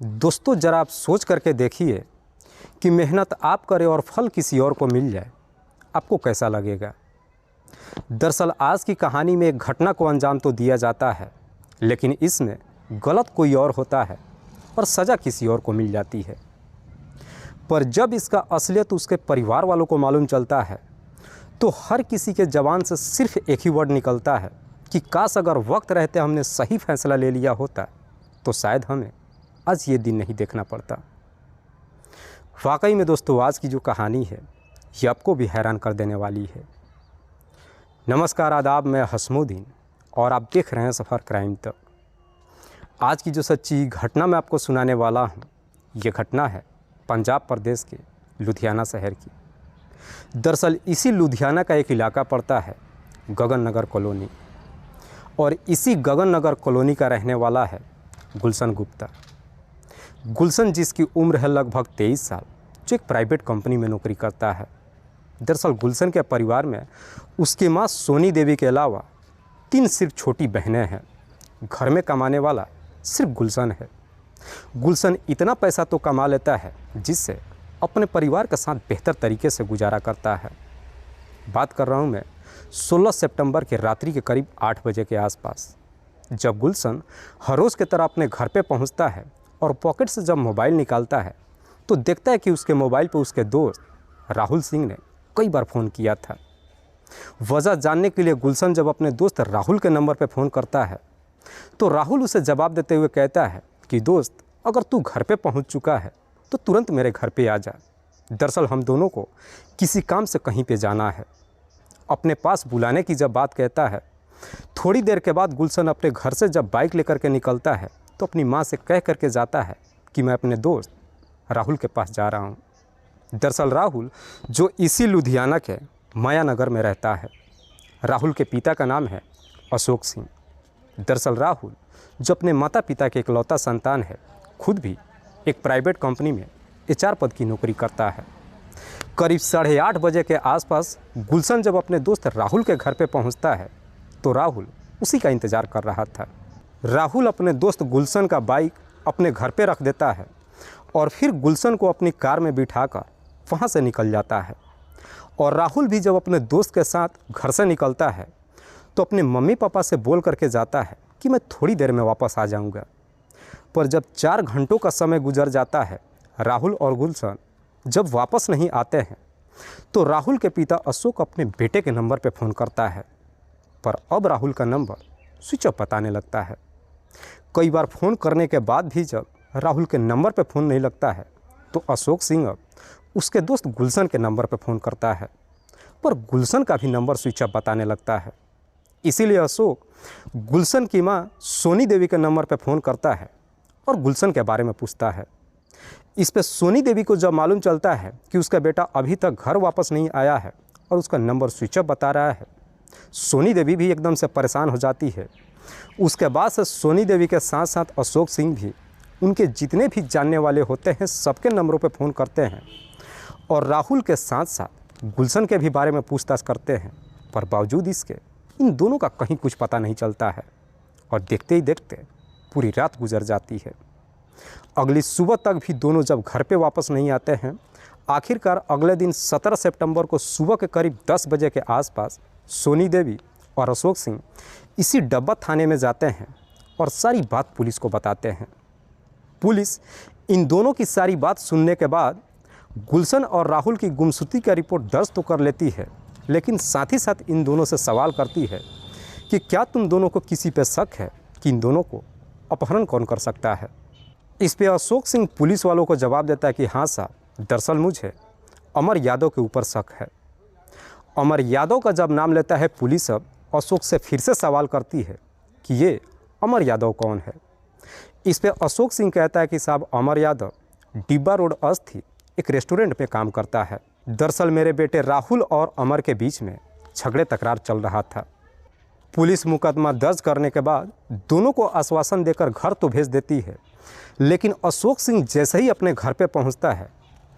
दोस्तों ज़रा आप सोच करके देखिए कि मेहनत आप करें और फल किसी और को मिल जाए, आपको कैसा लगेगा। दरअसल आज की कहानी में एक घटना को अंजाम तो दिया जाता है, लेकिन इसमें गलत कोई और होता है और सज़ा किसी और को मिल जाती है। पर जब इसका असलियत उसके परिवार वालों को मालूम चलता है तो हर किसी के ज़बान से सिर्फ एक ही वर्ड निकलता है कि काश अगर वक्त रहते हमने सही फैसला ले लिया होता तो शायद हमें आज ये दिन नहीं देखना पड़ता। वाकई में दोस्तों आज की जो कहानी है ये आपको भी हैरान कर देने वाली है। नमस्कार आदाब, मैं हसमुद्दीन और आप देख रहे हैं सफ़र क्राइम तक। आज की जो सच्ची घटना मैं आपको सुनाने वाला हूँ ये घटना है पंजाब प्रदेश के लुधियाना शहर की। दरअसल इसी लुधियाना का एक इलाका पड़ता है गगन नगर कॉलोनी, और इसी गगन नगर कॉलोनी का रहने वाला है गुलशन गुप्ता। गुलशन जिसकी उम्र है लगभग 23 साल, जो एक प्राइवेट कंपनी में नौकरी करता है। दरअसल गुलशन के परिवार में उसकी माँ सोनी देवी के अलावा 3 सिर्फ छोटी बहनें हैं। घर में कमाने वाला सिर्फ गुलशन है। गुलशन इतना पैसा तो कमा लेता है जिससे अपने परिवार के साथ बेहतर तरीके से गुजारा करता है। बात कर रहा हूँ मैं 16 सितंबर के रात्रि के करीब 8 बजे के आसपास, जब गुलशन हर रोज़ की तरह अपने घर पे पहुँचता है और पॉकेट से जब मोबाइल निकालता है तो देखता है कि उसके मोबाइल पर उसके दोस्त राहुल सिंह ने कई बार फ़ोन किया था। वजह जानने के लिए गुलशन जब अपने दोस्त राहुल के नंबर पर फ़ोन करता है तो राहुल उसे जवाब देते हुए कहता है कि दोस्त, अगर तू घर पे पहुंच चुका है तो तुरंत मेरे घर पे आ जा। दरअसल हम दोनों को किसी काम से कहीं पे जाना है। अपने पास बुलाने की जब बात कहता है, थोड़ी देर के बाद गुलशन अपने घर से जब बाइक लेकर के निकलता है तो अपनी माँ से कह करके जाता है कि मैं अपने दोस्त राहुल के पास जा रहा हूँ। दरअसल राहुल जो इसी लुधियाना के माया नगर में रहता है। राहुल के पिता का नाम है अशोक सिंह। दरअसल राहुल जो अपने माता पिता के इकलौता संतान है, खुद भी एक प्राइवेट कंपनी में HR पद की नौकरी करता है। करीब 8:30 बजे के आसपास गुलशन जब अपने दोस्त राहुल के घर पे पहुंचता है तो राहुल उसी का इंतज़ार कर रहा था। राहुल अपने दोस्त गुलशन का बाइक अपने घर पे रख देता है और फिर गुलशन को अपनी कार में बिठाकर वहाँ से निकल जाता है। और राहुल भी जब अपने दोस्त के साथ घर से निकलता है तो अपने मम्मी पापा से बोल करके जाता है कि मैं थोड़ी देर में वापस आ जाऊंगा। पर जब 4 घंटों का समय गुजर जाता है, राहुल और गुलशन जब वापस नहीं आते हैं तो राहुल के पिता अशोक अपने बेटे के नंबर पर फ़ोन करता है। पर अब राहुल का नंबर स्विच ऑफ बताने लगता है। कई बार फ़ोन करने के बाद भी जब राहुल के नंबर पर फ़ोन नहीं लगता है तो अशोक सिंह अब उसके दोस्त गुलशन के नंबर पर फ़ोन करता है, पर गुलशन का भी नंबर स्विच ऑफ बताने लगता है। इसीलिए अशोक गुलशन की माँ सोनी देवी के नंबर पर फ़ोन करता है और गुलशन के बारे में पूछता है। इस पे सोनी देवी को जब मालूम चलता है कि उसका बेटा अभी तक घर वापस नहीं आया है और उसका नंबर स्विच ऑफ बता रहा है, सोनी देवी भी एकदम से परेशान हो जाती है। उसके बाद से सोनी देवी के साथ साथ अशोक सिंह भी उनके जितने भी जानने वाले होते हैं सबके नंबरों पर फ़ोन करते हैं और राहुल के साथ साथ गुलशन के भी बारे में पूछताछ करते हैं। पर बावजूद इसके इन दोनों का कहीं कुछ पता नहीं चलता है और देखते ही देखते पूरी रात गुजर जाती है। अगली सुबह तक भी दोनों जब घर पे वापस नहीं आते हैं, आखिरकार अगले दिन 17 सितंबर को सुबह के करीब 10 बजे के आसपास सोनी देवी और अशोक सिंह इसी डब्बा थाने में जाते हैं और सारी बात पुलिस को बताते हैं। पुलिस इन दोनों की सारी बात सुनने के बाद गुलशन और राहुल की गुमशुदगी का रिपोर्ट दर्ज तो कर लेती है, लेकिन साथ ही साथ इन दोनों से सवाल करती है कि क्या तुम दोनों को किसी पे शक है कि इन दोनों को अपहरण कौन कर सकता है। इस पे अशोक सिंह पुलिस वालों को जवाब देता है कि हाँ साहब, दरअसल मुझे अमर यादव के ऊपर शक है। अमर यादव का जब नाम लेता है पुलिस अब अशोक से फिर से सवाल करती है कि ये अमर यादव कौन है। इस पे अशोक सिंह कहता है कि साहब अमर यादव डिब्बा रोड स्थित एक रेस्टोरेंट में काम करता है। दरअसल मेरे बेटे राहुल और अमर के बीच में झगड़े तकरार चल रहा था। पुलिस मुकदमा दर्ज करने के बाद दोनों को आश्वासन देकर घर तो भेज देती है, लेकिन अशोक सिंह जैसे ही अपने घर पे पहुंचता है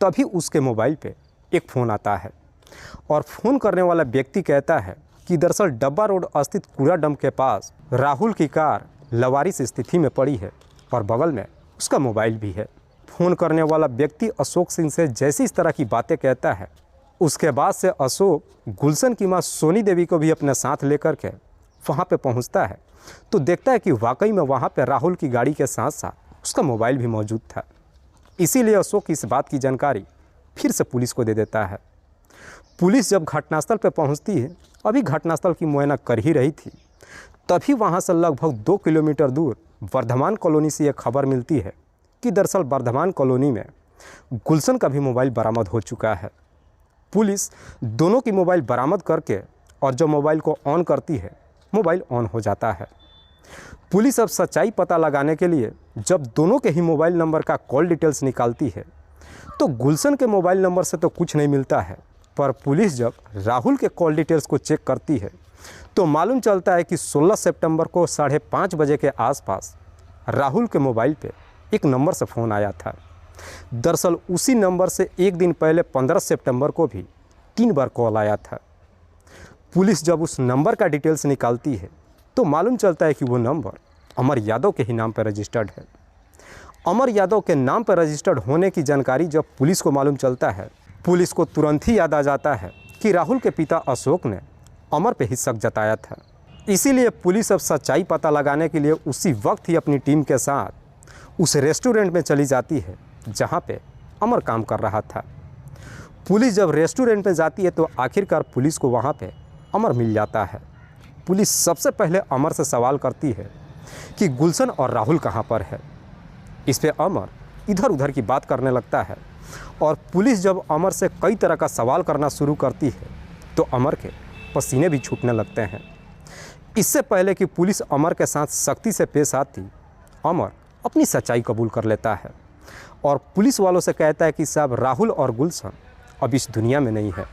तभी उसके मोबाइल पे एक फ़ोन आता है और फ़ोन करने वाला व्यक्ति कहता है कि दरअसल डब्बा रोड स्थित कूड़ा डंप के पास राहुल की कार लवारिस स्थिति में पड़ी है और बगल में उसका मोबाइल भी है। फ़ोन करने वाला व्यक्ति अशोक सिंह से जैसी इस तरह की बातें कहता है, उसके बाद से अशोक गुलशन की मां सोनी देवी को भी अपने साथ लेकर के वहाँ पे पहुँचता है तो देखता है कि वाकई में वहाँ पे राहुल की गाड़ी के साथ साथ उसका मोबाइल भी मौजूद था। इसीलिए अशोक इस बात की जानकारी फिर से पुलिस को दे देता है। पुलिस जब घटनास्थल पर पहुँचती है, अभी घटनास्थल की मुआयना कर ही रही थी, तभी वहाँ से लगभग 2 किलोमीटर दूर वर्धमान कॉलोनी से यह खबर मिलती है कि दरअसल वर्धमान कॉलोनी में गुलशन का भी मोबाइल बरामद हो चुका है। पुलिस दोनों की मोबाइल बरामद करके और जब मोबाइल को ऑन करती है, मोबाइल ऑन हो जाता है। पुलिस अब सच्चाई पता लगाने के लिए जब दोनों के ही मोबाइल नंबर का कॉल डिटेल्स निकालती है तो गुलशन के मोबाइल नंबर से तो कुछ नहीं मिलता है, पर पुलिस जब राहुल के कॉल डिटेल्स को चेक करती है तो मालूम चलता है कि 16 सितंबर को 5:30 बजे के आसपास राहुल के मोबाइल पे एक नंबर से फ़ोन आया था। दरअसल उसी नंबर से एक दिन पहले 15 सितंबर को भी 3 बार कॉल आया था। पुलिस जब उस नंबर का डिटेल्स निकालती है तो मालूम चलता है कि वो नंबर अमर यादव के ही नाम पर रजिस्टर्ड है। अमर यादव के नाम पर रजिस्टर्ड होने की जानकारी जब पुलिस को मालूम चलता है, पुलिस को तुरंत ही याद आ जाता है कि राहुल के पिता अशोक ने अमर पे ही शक जताया था। इसीलिए पुलिस अब सच्चाई पता लगाने के लिए उसी वक्त ही अपनी टीम के साथ उस रेस्टोरेंट में चली जाती है जहाँ पे अमर काम कर रहा था। पुलिस जब रेस्टोरेंट में जाती है तो आखिरकार पुलिस को वहाँ पे अमर मिल जाता है। पुलिस सबसे पहले अमर से सवाल करती है कि गुलशन और राहुल कहाँ पर है। इस पे अमर इधर उधर की बात करने लगता है और पुलिस जब अमर से कई तरह का सवाल करना शुरू करती है तो अमर के पसीने भी छूटने लगते हैं। इससे पहले कि पुलिस अमर के साथ सख्ती से पेश आती, अमर अपनी सच्चाई कबूल कर लेता है और पुलिस वालों से कहता है कि साहब राहुल और गुलशन अब इस दुनिया में नहीं है।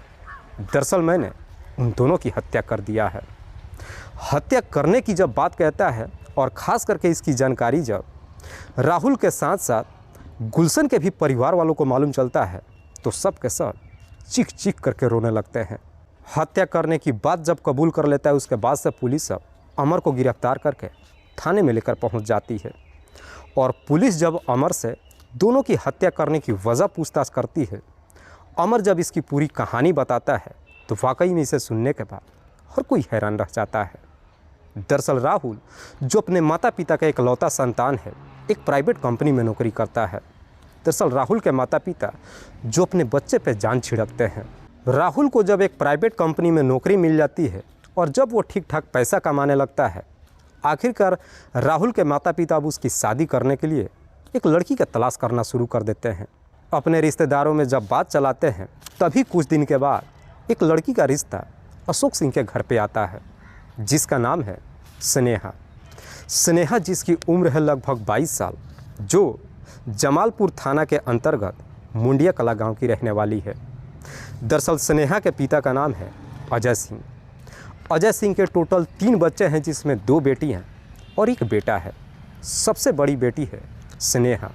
दरअसल मैंने उन दोनों की हत्या कर दिया है। हत्या करने की जब बात कहता है और ख़ास करके इसकी जानकारी जब राहुल के साथ साथ गुलशन के भी परिवार वालों को मालूम चलता है तो सब के सब चीख चीख करके रोने लगते हैं। हत्या करने की बात जब कबूल कर लेता है उसके बाद से पुलिस अब अमर को गिरफ्तार करके थाने में लेकर पहुंच जाती है और पुलिस जब अमर से दोनों की हत्या करने की वजह पूछताछ करती है, अमर जब इसकी पूरी कहानी बताता है तो वाकई में इसे सुनने के बाद हर कोई हैरान रह जाता है। दरअसल राहुल जो अपने माता पिता का इकलौता संतान है, एक प्राइवेट कंपनी में नौकरी करता है। दरअसल राहुल के माता पिता जो अपने बच्चे पर जान छिड़कते हैं। राहुल को जब एक प्राइवेट कंपनी में नौकरी मिल जाती है और जब वो ठीक ठाक पैसा कमाने लगता है, आखिरकार राहुल के माता पिता अब उसकी शादी करने के लिए एक लड़की का तलाश करना शुरू कर देते हैं। अपने रिश्तेदारों में जब बात चलाते हैं तभी कुछ दिन के बाद एक लड़की का रिश्ता अशोक सिंह के घर पे आता है जिसका नाम है स्नेहा। स्नेहा जिसकी उम्र है लगभग 22 साल, जो जमालपुर थाना के अंतर्गत मुंडिया कला गांव की रहने वाली है। दरअसल स्नेहा के पिता का नाम है अजय सिंह। अजय सिंह के टोटल 3 बच्चे हैं जिसमें 2 बेटी हैं और एक बेटा है। सबसे बड़ी बेटी है स्नेहा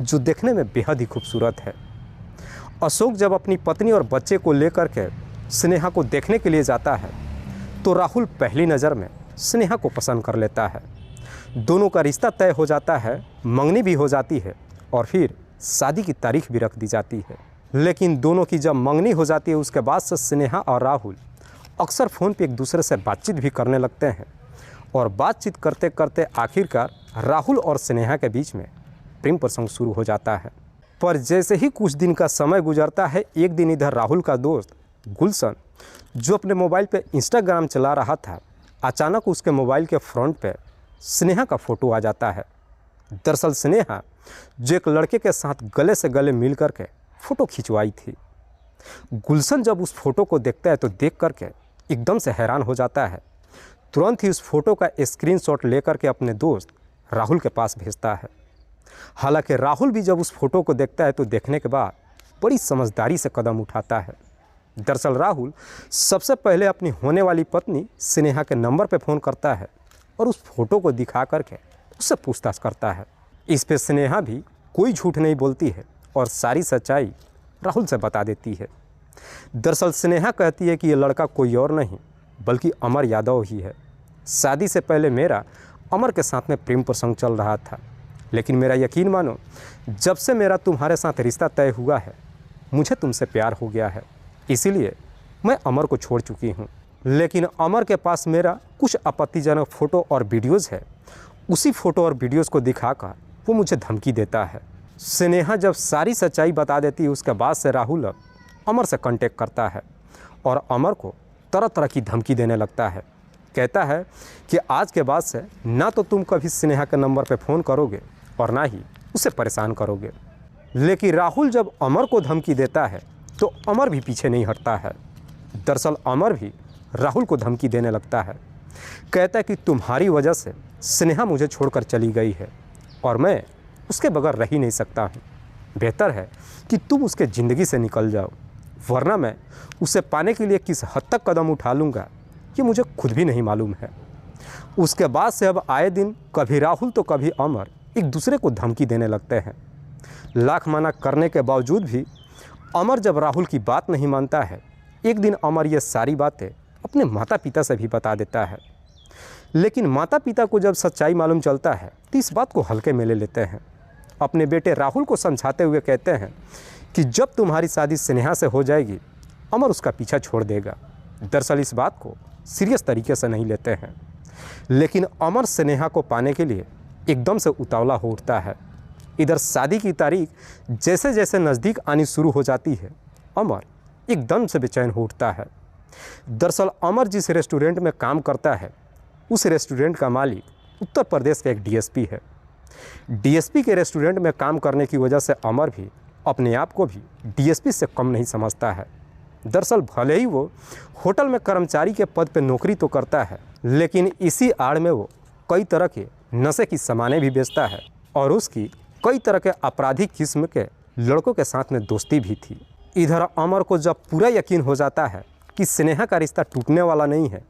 जो देखने में बेहद ही खूबसूरत है। अशोक जब अपनी पत्नी और बच्चे को लेकर के स्नेहा को देखने के लिए जाता है तो राहुल पहली नज़र में स्नेहा को पसंद कर लेता है। दोनों का रिश्ता तय हो जाता है, मंगनी भी हो जाती है और फिर शादी की तारीख भी रख दी जाती है। लेकिन दोनों की जब मंगनी हो जाती है उसके बाद से स्नेहा और राहुल अक्सर फ़ोन पे एक दूसरे से बातचीत भी करने लगते हैं और बातचीत करते करते आखिरकार राहुल और स्नेहा के बीच में प्रेम प्रसंग शुरू हो जाता है। पर जैसे ही कुछ दिन का समय गुजरता है, एक दिन इधर राहुल का दोस्त गुलशन जो अपने मोबाइल पे इंस्टाग्राम चला रहा था, अचानक उसके मोबाइल के फ्रंट पे स्नेहा का फ़ोटो आ जाता है। दरअसल स्नेहा जो एक लड़के के साथ गले से गले मिल कर के फ़ोटो खिंचवाई थी। गुलशन जब उस फ़ोटो को देखता है तो देख करके एकदम से हैरान हो जाता है। तुरंत ही उस फ़ोटो का स्क्रीनशॉट लेकर के अपने दोस्त राहुल के पास भेजता है। हालांकि राहुल भी जब उस फ़ोटो को देखता है तो देखने के बाद बड़ी समझदारी से कदम उठाता है। दरअसल राहुल सबसे पहले अपनी होने वाली पत्नी स्नेहा के नंबर पर फ़ोन करता है और उस फ़ोटो को दिखा करके उससे पूछताछ करता है। इस पे स्नेहा भी कोई झूठ नहीं बोलती है और सारी सच्चाई राहुल से बता देती है। दरअसल स्नेहा कहती है कि ये लड़का कोई और नहीं बल्कि अमर यादव ही है। शादी से पहले मेरा अमर के साथ में प्रेम प्रसंग चल रहा था लेकिन मेरा यकीन मानो, जब से मेरा तुम्हारे साथ रिश्ता तय हुआ है, मुझे तुमसे प्यार हो गया है। इसीलिए मैं अमर को छोड़ चुकी हूँ। लेकिन अमर के पास मेरा कुछ आपत्तिजनक फ़ोटो और वीडियोज़ है। उसी फ़ोटो और वीडियोज़ को दिखाकर वो मुझे धमकी देता है। स्नेहा जब सारी सच्चाई बता देती है, उसके बाद से राहुल अब अमर से कांटेक्ट करता है और अमर को तरह तरह की धमकी देने लगता है। कहता है कि आज के बाद से ना तो तुम कभी स्नेहा के नंबर पर फ़ोन करोगे और ना ही उसे परेशान करोगे। लेकिन राहुल जब अमर को धमकी देता है तो अमर भी पीछे नहीं हटता है। दरअसल अमर भी राहुल को धमकी देने लगता है। कहता है कि तुम्हारी वजह से स्नेहा मुझे छोड़कर चली गई है और मैं उसके बगैर रह ही नहीं सकता हूँ। बेहतर है कि तुम उसके ज़िंदगी से निकल जाओ, वरना मैं उसे पाने के लिए किस हद तक कदम उठा लूँगा ये मुझे खुद भी नहीं मालूम है। उसके बाद से अब आए दिन कभी राहुल तो कभी अमर एक दूसरे को धमकी देने लगते हैं। लाख मना करने के बावजूद भी अमर जब राहुल की बात नहीं मानता है, एक दिन अमर ये सारी बातें अपने माता पिता से भी बता देता है। लेकिन माता पिता को जब सच्चाई मालूम चलता है तो इस बात को हल्के में ले लेते हैं। अपने बेटे राहुल को समझाते हुए कहते हैं कि जब तुम्हारी शादी स्नेहा से हो जाएगी, अमर उसका पीछा छोड़ देगा। दरअसल इस बात को सीरियस तरीके से नहीं लेते हैं। लेकिन अमर स्नेहा को पाने के लिए एकदम से उतावला हो उठता है। इधर शादी की तारीख जैसे जैसे नज़दीक आनी शुरू हो जाती है, अमर एकदम से बेचैन हो उठता है। दरअसल अमर जिस रेस्टोरेंट में काम करता है, उस रेस्टोरेंट का मालिक उत्तर प्रदेश का एक डीएसपी है। डीएसपी के रेस्टोरेंट में काम करने की वजह से अमर भी अपने आप को भी डीएसपी से कम नहीं समझता है। दरअसल भले ही वो होटल में कर्मचारी के पद पर नौकरी तो करता है, लेकिन इसी आड़ में वो कई तरह के नशे की सामानें भी बेचता है और उसकी कई तरह के आपराधिक किस्म के लड़कों के साथ में दोस्ती भी थी। इधर अमर को जब पूरा यकीन हो जाता है कि स्नेहा का रिश्ता टूटने वाला नहीं है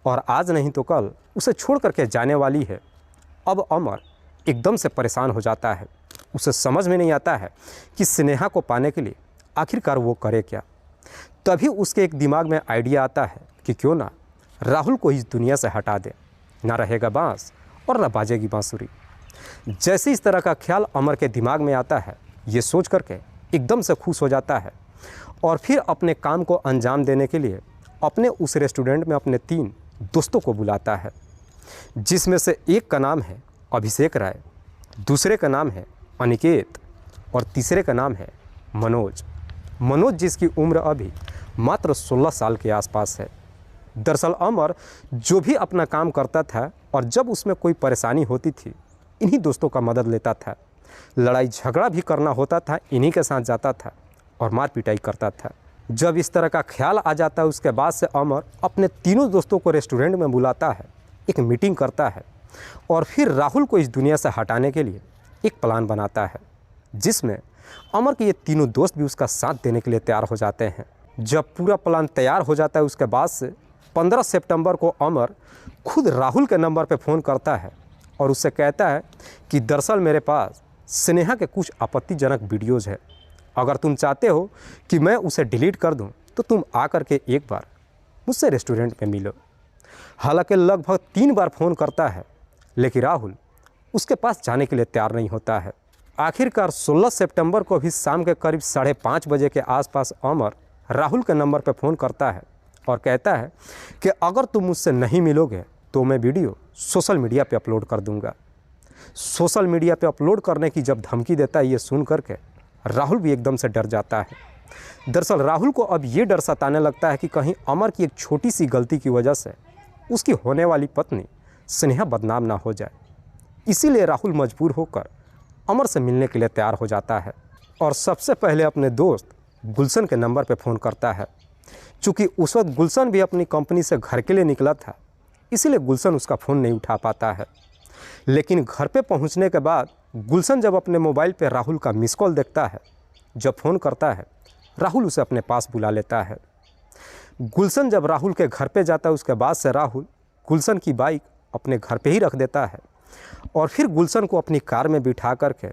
और आज नहीं तो कल उसे छोड़ करके जाने वाली है, अब अमर एकदम से परेशान हो जाता है। उसे समझ में नहीं आता है कि स्नेहा को पाने के लिए आखिरकार वो करे क्या। तभी उसके एक दिमाग में आइडिया आता है कि क्यों ना राहुल को इस दुनिया से हटा दे, ना रहेगा बांस और ना बाजेगी बांसुरी। जैसे इस तरह का ख्याल अमर के दिमाग में आता है, ये सोच करके एकदम से खुश हो जाता है और फिर अपने काम को अंजाम देने के लिए अपने उस रेस्टोरेंट में अपने 3 दोस्तों को बुलाता है, जिसमें से एक का नाम है अभिषेक राय, दूसरे का नाम है अनिकेत और तीसरे का नाम है मनोज। मनोज जिसकी उम्र अभी मात्र 16 साल के आसपास है। दरअसल अमर जो भी अपना काम करता था और जब उसमें कोई परेशानी होती थी, इन्हीं दोस्तों का मदद लेता था। लड़ाई झगड़ा भी करना होता था, इन्हीं के साथ जाता था और मार पिटाई करता था। जब इस तरह का ख्याल आ जाता है, उसके बाद से अमर अपने तीनों दोस्तों को रेस्टोरेंट में बुलाता है, एक मीटिंग करता है और फिर राहुल को इस दुनिया से हटाने के लिए एक प्लान बनाता है, जिसमें अमर के ये तीनों दोस्त भी उसका साथ देने के लिए तैयार हो जाते हैं। जब पूरा प्लान तैयार हो जाता है, उसके बाद से 15 सितंबर को अमर खुद राहुल के नंबर पर फ़ोन करता है और उससे कहता है कि दरअसल मेरे पास स्नेहा के कुछ आपत्तिजनक वीडियोज़ है। अगर तुम चाहते हो कि मैं उसे डिलीट कर दूं, तो तुम आकर के एक बार मुझसे रेस्टोरेंट में मिलो। हालांकि लगभग 3 बार फ़ोन करता है, लेकिन राहुल उसके पास जाने के लिए तैयार नहीं होता है। आखिरकार 16 सितंबर को भी शाम के करीब 5:30 बजे के आसपास अमर राहुल के नंबर पर फ़ोन करता है और कहता है कि अगर तुम मुझसे नहीं मिलोगे तो मैं वीडियो सोशल मीडिया पे अपलोड कर दूंगा। सोशल मीडिया पे अपलोड करने की जब धमकी देता है, ये सुन करके राहुल भी एकदम से डर जाता है। दरअसल राहुल को अब ये डर सताने लगता है कि कहीं अमर की एक छोटी सी गलती की वजह से उसकी होने वाली पत्नी स्नेहा बदनाम ना हो जाए। इसीलिए राहुल मजबूर होकर अमर से मिलने के लिए तैयार हो जाता है और सबसे पहले अपने दोस्त गुलशन के नंबर पर फ़ोन करता है। चूँकि उस वक्त गुलशन भी अपनी कंपनी से घर के लिए निकला था, इसीलिए गुलशन उसका फ़ोन नहीं उठा पाता है। लेकिन घर पे पहुंचने के बाद गुलशन जब अपने मोबाइल पे राहुल का मिस कॉल देखता है, जब फ़ोन करता है, राहुल उसे अपने पास बुला लेता है। गुलशन जब राहुल के घर पे जाता है, उसके बाद से राहुल गुलशन की बाइक अपने घर पे ही रख देता है और फिर गुलशन को अपनी कार में बिठा करके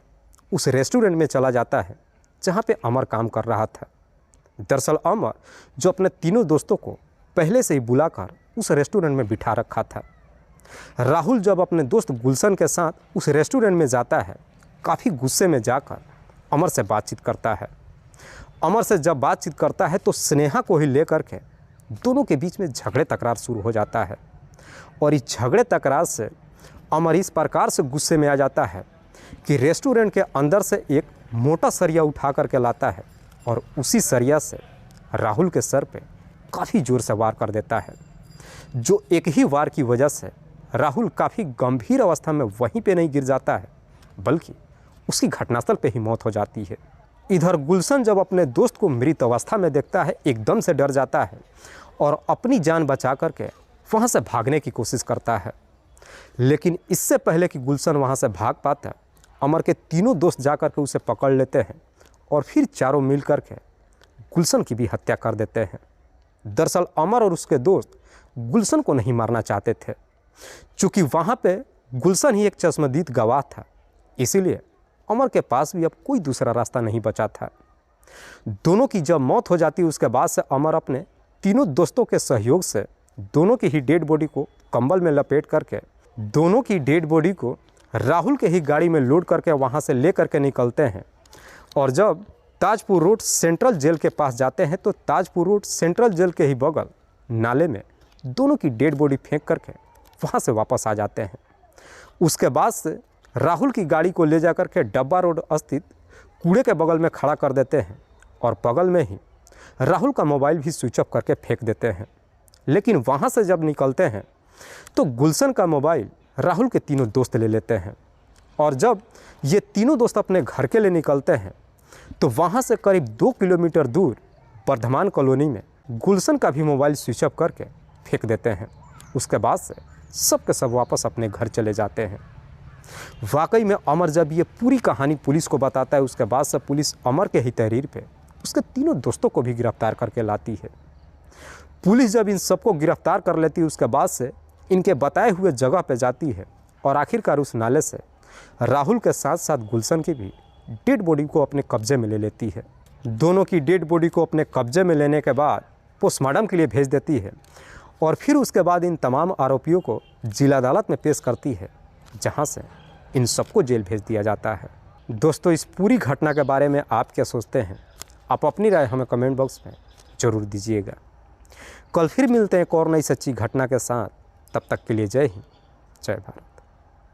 उस रेस्टोरेंट में चला जाता है जहाँ पे अमर काम कर रहा था। दरअसल अमर जो अपने तीनों दोस्तों को पहले से ही बुलाकर उस रेस्टोरेंट में बिठा रखा था। राहुल जब अपने दोस्त गुलशन के साथ उस रेस्टोरेंट में जाता है, काफ़ी गुस्से में जाकर अमर से बातचीत करता है। अमर से जब बातचीत करता है तो स्नेहा को ही लेकर के दोनों के बीच में झगड़े तकरार शुरू हो जाता है। और इस झगड़े तकरार से अमर इस प्रकार से गुस्से में आ जाता है कि रेस्टोरेंट के अंदर से एक मोटा सरिया उठा करके लाता है और उसी सरिया से राहुल के सर पे काफ़ी ज़ोर से वार कर देता है, जो एक ही वार की वजह से राहुल काफ़ी गंभीर अवस्था में वहीं पे नहीं गिर जाता है, बल्कि उसकी घटनास्थल पे ही मौत हो जाती है। इधर गुलशन जब अपने दोस्त को मृत अवस्था में देखता है, एकदम से डर जाता है और अपनी जान बचा करके वहाँ से भागने की कोशिश करता है। लेकिन इससे पहले कि गुलशन वहाँ से भाग पाता, अमर के तीनों दोस्त जा कर के उसे पकड़ लेते हैं और फिर चारों मिल कर के गुलशन की भी हत्या कर देते हैं। दरअसल अमर और उसके दोस्त गुलशन को नहीं मारना चाहते थे, चूँकि वहाँ पे गुलशन ही एक चश्मदीद गवाह था, इसीलिए अमर के पास भी अब कोई दूसरा रास्ता नहीं बचा था। दोनों की जब मौत हो जाती उसके बाद से अमर अपने तीनों दोस्तों के सहयोग से दोनों की ही डेड बॉडी को कंबल में लपेट करके दोनों की डेड बॉडी को राहुल के ही गाड़ी में लोड करके वहाँ से ले करके निकलते हैं। और जब ताजपुर रोड सेंट्रल जेल के पास जाते हैं तो ताजपुर रोड सेंट्रल जेल के ही बगल नाले में दोनों की डेड बॉडी फेंक करके वहाँ से वापस आ जाते हैं। उसके बाद से राहुल की गाड़ी को ले जा कर के डब्बा रोड स्थित कूड़े के बगल में खड़ा कर देते हैं और बगल में ही राहुल का मोबाइल भी स्विच ऑफ करके फेंक देते हैं। लेकिन वहाँ से जब निकलते हैं तो गुलशन का मोबाइल राहुल के तीनों दोस्त ले लेते हैं। और जब ये तीनों दोस्त अपने घर के लिए निकलते हैं तो वहाँ से करीब 2 किलोमीटर दूर वर्धमान कॉलोनी में गुलशन का भी मोबाइल स्विच ऑफ करके फेंक देते हैं। उसके बाद से सब के सब वापस अपने घर चले जाते हैं। वाकई में अमर जब ये पूरी कहानी पुलिस को बताता है, उसके बाद से पुलिस अमर के ही तहरीर पे उसके तीनों दोस्तों को भी गिरफ्तार करके लाती है। पुलिस जब इन सबको गिरफ्तार कर लेती है उसके बाद से इनके बताए हुए जगह पे जाती है और आखिरकार उस नाले से राहुल के साथ साथ गुलशन की भी डेड बॉडी को अपने कब्जे में ले लेती है। दोनों की डेड बॉडी को अपने कब्जे में लेने के बाद पोस्टमार्टम के लिए भेज देती है और फिर उसके बाद इन तमाम आरोपियों को जिला अदालत में पेश करती है, जहां से इन सबको जेल भेज दिया जाता है। दोस्तों, इस पूरी घटना के बारे में आप क्या सोचते हैं? आप अपनी राय हमें कमेंट बॉक्स में ज़रूर दीजिएगा। कल फिर मिलते हैं एक और नई सच्ची घटना के साथ। तब तक के लिए जय हिंद, जय भारत।